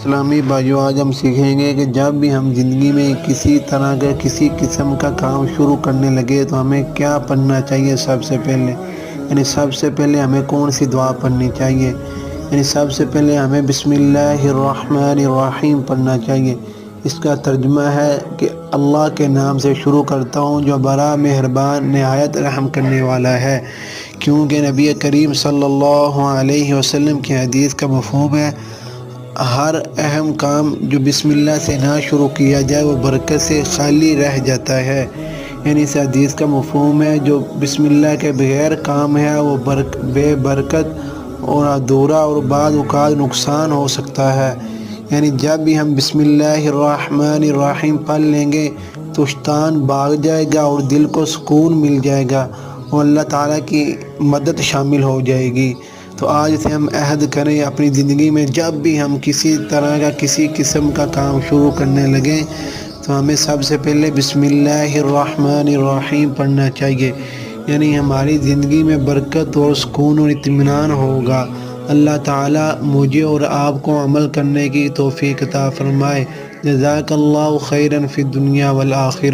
اسلامی بھائیوں، آج ہم سیکھیں گے کہ جب بھی ہم زندگی میں کسی طرح کا کسی قسم کا کام شروع کرنے لگے تو ہمیں کیا پڑھنا چاہیے۔ سب سے پہلے ہمیں کون سی دعا پڑھنی چاہیے؟ سب سے پہلے ہمیں بسم اللہ الرحمن الرحیم پڑھنا چاہیے۔ اس کا ترجمہ ہے کہ اللہ کے نام سے شروع کرتا ہوں جو بڑا مہربان نہایت رحم کرنے والا ہے، کیونکہ نبی کریم صلی اللہ علیہ وسلم کی حدیث کا مفہوم ہے ہر اہم کام جو بسم اللہ سے نہ شروع کیا جائے وہ برکت سے خالی رہ جاتا ہے۔ اس حدیث کا مفہوم ہے جو بسم اللہ کے بغیر کام ہے وہ بے برکت اور ادھورا اور بعض اوقات نقصان ہو سکتا ہے۔ جب بھی ہم بسم اللہ الرحمن الرحیم پڑھ لیں گے تو شیطان بھاگ جائے گا اور دل کو سکون مل جائے گا اور اللہ تعالیٰ کی مدد شامل ہو جائے گی۔ تو آج سے ہم عہد کریں اپنی زندگی میں جب بھی ہم کسی طرح کا کسی قسم کا کام شروع کرنے لگیں تو ہمیں سب سے پہلے بسم اللہ الرحمن الرحیم پڑھنا چاہیے۔ ہماری زندگی میں برکت اور سکون اور اطمینان ہوگا۔ اللہ تعالیٰ مجھے اور آپ کو عمل کرنے کی توفیق عطا فرمائے۔ جزاک اللہ خیرا فی الدنیا والآخرہ۔